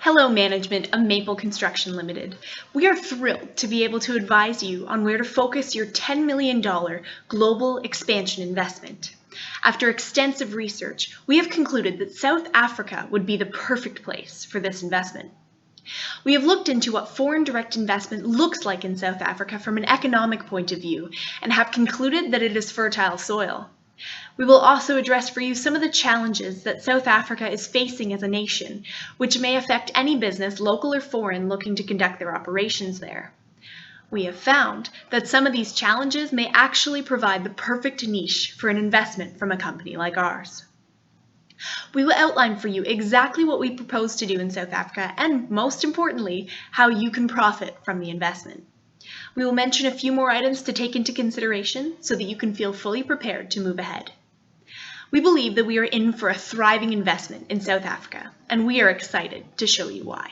Hello, management of Maple Construction Limited. We are thrilled to be able to advise you on where to focus your $10 million global expansion investment. After extensive research, we have concluded that South Africa would be the perfect place for this investment. We have looked into what foreign direct investment looks like in South Africa from an economic point of view and have concluded that it is fertile soil. We will also address for you some of the challenges that South Africa is facing as a nation, which may affect any business, local or foreign, looking to conduct their operations there. We have found that some of these challenges may actually provide the perfect niche for an investment from a company like ours. We will outline for you exactly what we propose to do in South Africa and, most importantly, how you can profit from the investment. We will mention a few more items to take into consideration so that you can feel fully prepared to move ahead. We believe that we are in for a thriving investment in South Africa, and we are excited to show you why.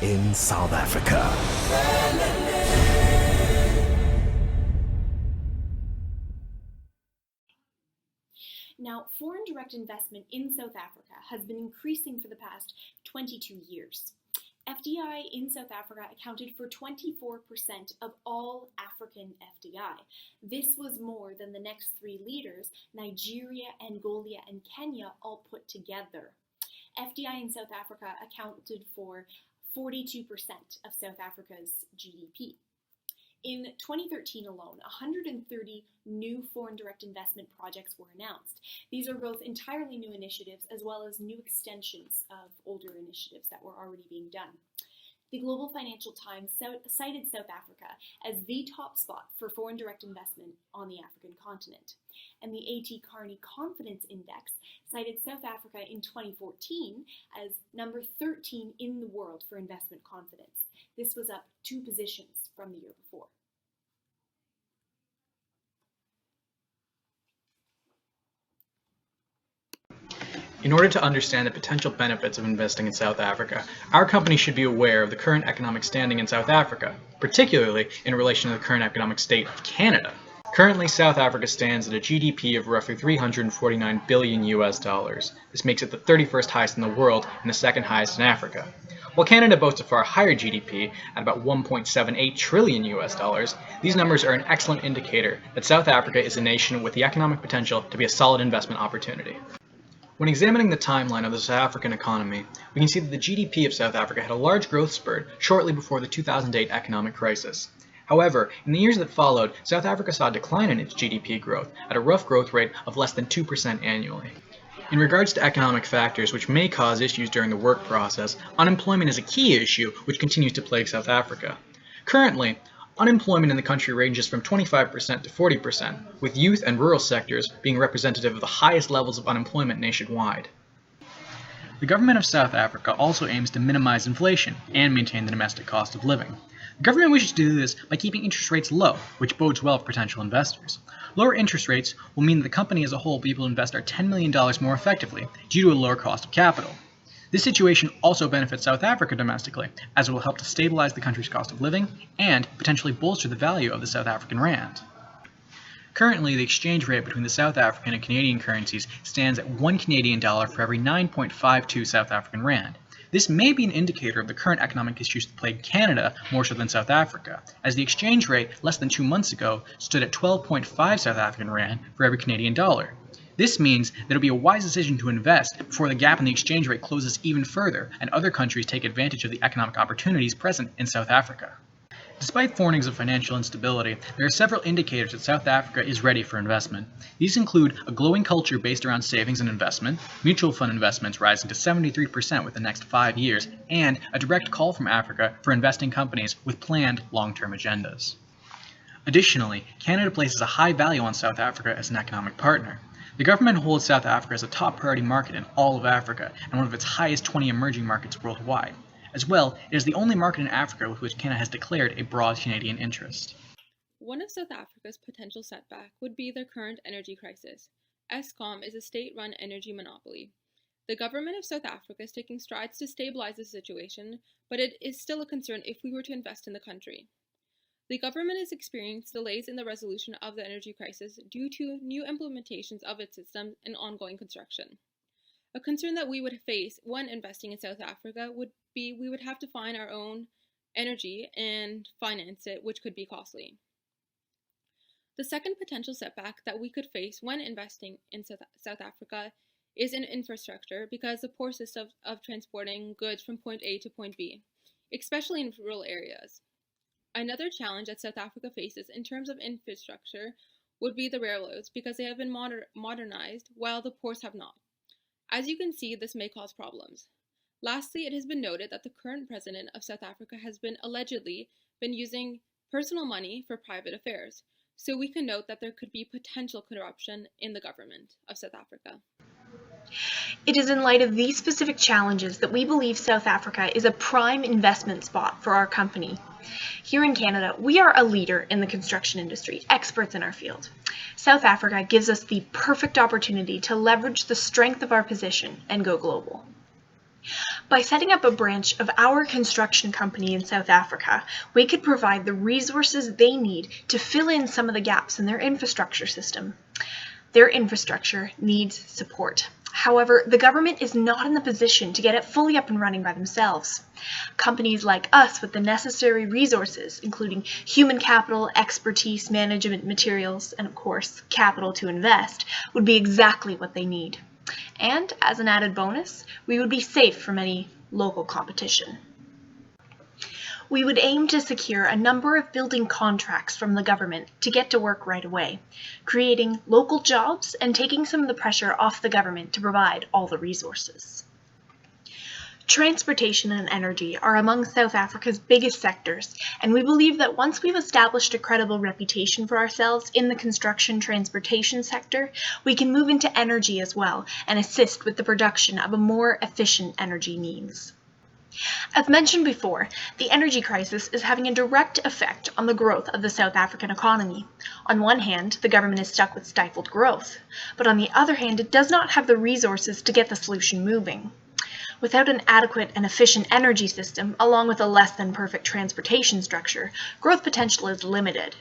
In South Africa. Now, foreign direct investment in South Africa has been increasing for the past 22 years. FDI in South Africa accounted for 24% of all African FDI. This was more than the next three leaders, Nigeria, Angola, and Kenya, all put together. FDI in South Africa accounted for 42% of South Africa's GDP. In 2013 alone, 130 new foreign direct investment projects were announced. These are both entirely new initiatives as well as new extensions of older initiatives that were already being done. The Global Financial Times cited South Africa as the top spot for foreign direct investment on the African continent. And the A.T. Kearney Confidence Index cited South Africa in 2014 as number 13 in the world for investment confidence. This was up 2 positions from the year before. In order to understand the potential benefits of investing in South Africa, our company should be aware of the current economic standing in South Africa, particularly in relation to the current economic state of Canada. Currently, South Africa stands at a GDP of roughly $349 billion US. This makes it the 31st highest in the world and the 2nd highest in Africa. While Canada boasts a far higher GDP at about $1.78 trillion US, these numbers are an excellent indicator that South Africa is a nation with the economic potential to be a solid investment opportunity. When examining the timeline of the South African economy, we can see that the GDP of South Africa had a large growth spurt shortly before the 2008 economic crisis. However, in the years that followed, South Africa saw a decline in its GDP growth at a rough growth rate of less than 2% annually. In regards to economic factors which may cause issues during the work process, unemployment is a key issue which continues to plague South Africa. Currently, unemployment in the country ranges from 25% to 40%, with youth and rural sectors being representative of the highest levels of unemployment nationwide. The government of South Africa also aims to minimize inflation and maintain the domestic cost of living. The government wishes to do this by keeping interest rates low, which bodes well for potential investors. Lower interest rates will mean that the company as a whole will be able to invest our $10 million more effectively due to a lower cost of capital. This situation also benefits South Africa domestically, as it will help to stabilize the country's cost of living and potentially bolster the value of the South African rand. Currently, the exchange rate between the South African and Canadian currencies stands at $1 Canadian for every 9.52 South African rand. This may be an indicator of the current economic issues that plague Canada more so than South Africa, as the exchange rate less than 2 months ago stood at 12.5 South African rand for every Canadian dollar. This means that it will be a wise decision to invest before the gap in the exchange rate closes even further and other countries take advantage of the economic opportunities present in South Africa. Despite warnings of financial instability, there are several indicators that South Africa is ready for investment. These include a glowing culture based around savings and investment, mutual fund investments rising to 73% within the next 5 years, and a direct call from Africa for investing companies with planned long-term agendas. Additionally, Canada places a high value on South Africa as an economic partner. The government holds South Africa as a top priority market in all of Africa and one of its highest 20 emerging markets worldwide. As well, it is the only market in Africa with which Canada has declared a broad Canadian interest. One of South Africa's potential setback would be the current energy crisis. Eskom is a state-run energy monopoly. The government of South Africa is taking strides to stabilize the situation, but it is still a concern if we were to invest in the country. The government has experienced delays in the resolution of the energy crisis due to new implementations of its systems and ongoing construction. A concern that we would face when investing in South Africa would be we would have to find our own energy and finance it, which could be costly. The second potential setback that we could face when investing in South Africa is in infrastructure because the poor system of transporting goods from point A to point B, especially in rural areas. Another challenge that South Africa faces in terms of infrastructure would be the railroads because they have been modernized while the ports have not. As you can see, this may cause problems. Lastly, it has been noted that the current president of South Africa has allegedly been using personal money for private affairs. So we can note that there could be potential corruption in the government of South Africa. It is in light of these specific challenges that we believe South Africa is a prime investment spot for our company. Here in Canada, we are a leader in the construction industry, experts in our field. South Africa gives us the perfect opportunity to leverage the strength of our position and go global. By setting up a branch of our construction company in South Africa, we could provide the resources they need to fill in some of the gaps in their infrastructure system. Their infrastructure needs support. However, the government is not in the position to get it fully up and running by themselves. Companies like us with the necessary resources, including human capital, expertise, management materials, and of course, capital to invest, would be exactly what they need. And as an added bonus, we would be safe from any local competition. We would aim to secure a number of building contracts from the government to get to work right away, creating local jobs and taking some of the pressure off the government to provide all the resources. Transportation and energy are among South Africa's biggest sectors, and we believe that once we've established a credible reputation for ourselves in the construction transportation sector, we can move into energy as well and assist with the production of a more efficient energy means. As mentioned before, the energy crisis is having a direct effect on the growth of the South African economy. On one hand, the government is stuck with stifled growth, but on the other hand, it does not have the resources to get the solution moving. Without an adequate and efficient energy system, along with a less than perfect transportation structure, growth potential is limited.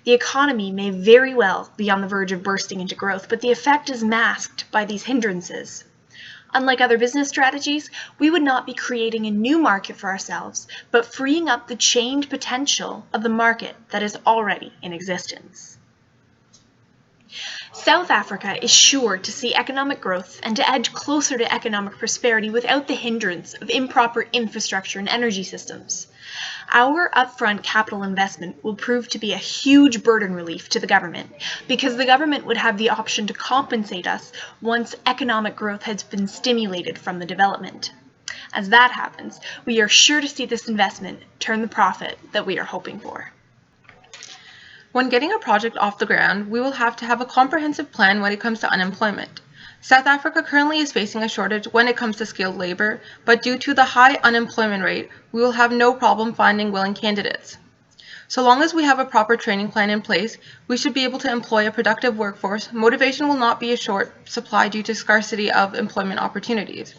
The economy may very well be on the verge of bursting into growth, but the effect is masked by these hindrances. Unlike other business strategies, we would not be creating a new market for ourselves, but freeing up the chained potential of the market that is already in existence. South Africa is sure to see economic growth and to edge closer to economic prosperity without the hindrance of improper infrastructure and energy systems. Our upfront capital investment will prove to be a huge burden relief to the government, because the government would have the option to compensate us once economic growth has been stimulated from the development. As that happens, we are sure to see this investment turn the profit that we are hoping for. When getting a project off the ground, we will have to have a comprehensive plan when it comes to unemployment. South Africa currently is facing a shortage when it comes to skilled labor, but due to the high unemployment rate, we will have no problem finding willing candidates. So long as we have a proper training plan in place, we should be able to employ a productive workforce. Motivation will not be a short supply due to scarcity of employment opportunities.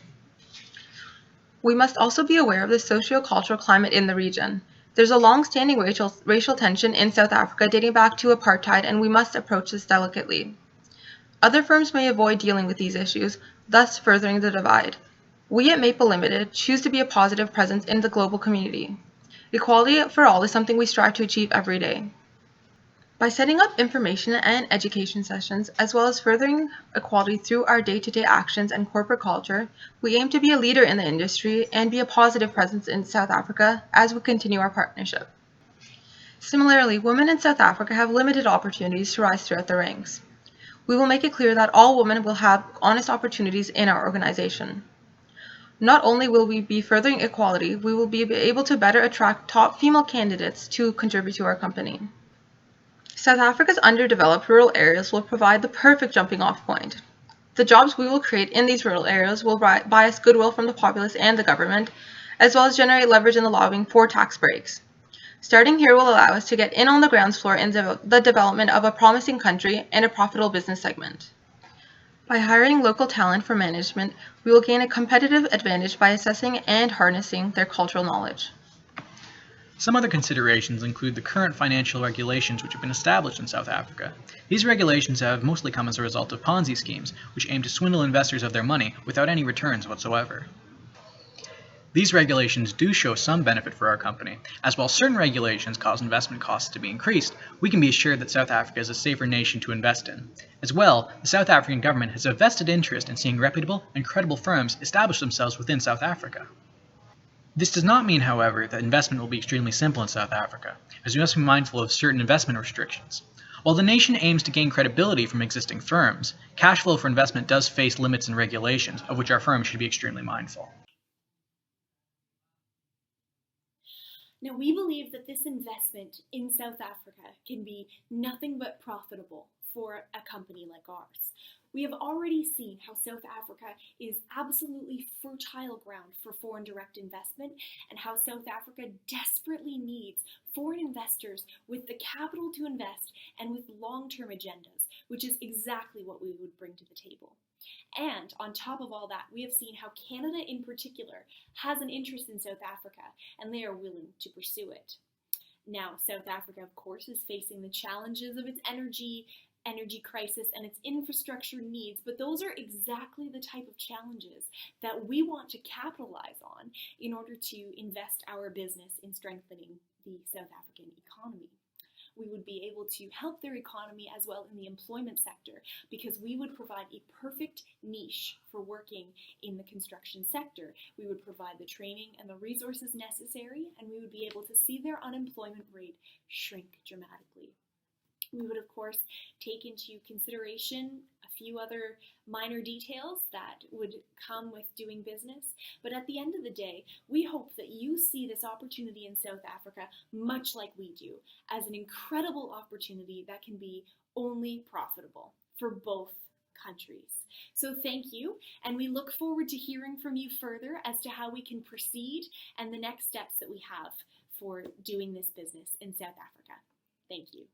We must also be aware of the socio-cultural climate in the region. There's a long-standing racial tension in South Africa dating back to apartheid, and we must approach this delicately. Other firms may avoid dealing with these issues, thus furthering the divide. We at Maple Limited choose to be a positive presence in the global community. Equality for all is something we strive to achieve every day. By setting up information and education sessions, as well as furthering equality through our day-to-day actions and corporate culture, we aim to be a leader in the industry and be a positive presence in South Africa as we continue our partnership. Similarly, women in South Africa have limited opportunities to rise throughout the ranks. We will make it clear that all women will have honest opportunities in our organization. Not only will we be furthering equality, we will be able to better attract top female candidates to contribute to our company. South Africa's underdeveloped rural areas will provide the perfect jumping-off point. The jobs we will create in these rural areas will buy us goodwill from the populace and the government, as well as generate leverage in the lobbying for tax breaks. Starting here will allow us to get in on the ground floor in the development of a promising country and a profitable business segment. By hiring local talent for management, we will gain a competitive advantage by assessing and harnessing their cultural knowledge. Some other considerations include the current financial regulations which have been established in South Africa. These regulations have mostly come as a result of Ponzi schemes, which aim to swindle investors of their money without any returns whatsoever. These regulations do show some benefit for our company, as while certain regulations cause investment costs to be increased, we can be assured that South Africa is a safer nation to invest in. As well, the South African government has a vested interest in seeing reputable and credible firms establish themselves within South Africa. This does not mean, however, that investment will be extremely simple in South Africa, as we must be mindful of certain investment restrictions. While the nation aims to gain credibility from existing firms, cash flow for investment does face limits and regulations, of which our firm should be extremely mindful. Now, we believe that this investment in South Africa can be nothing but profitable for a company like ours. We have already seen how South Africa is absolutely fertile ground for foreign direct investment, and how South Africa desperately needs foreign investors with the capital to invest and with long-term agendas, which is exactly what we would bring to the table. And on top of all that, we have seen how Canada in particular has an interest in South Africa, and they are willing to pursue it. Now, South Africa, of course, is facing the challenges of its energy crisis and its infrastructure needs, but those are exactly the type of challenges that we want to capitalize on in order to invest our business in strengthening the South African economy. We would be able to help their economy as well in the employment sector, because we would provide a perfect niche for working in the construction sector. We would provide the training and the resources necessary, and we would be able to see their unemployment rate shrink dramatically. We would, of course, take into consideration a few other minor details that would come with doing business. But at the end of the day, we hope that you see this opportunity in South Africa, much like we do, as an incredible opportunity that can be only profitable for both countries. So thank you, and we look forward to hearing from you further as to how we can proceed and the next steps that we have for doing this business in South Africa. Thank you.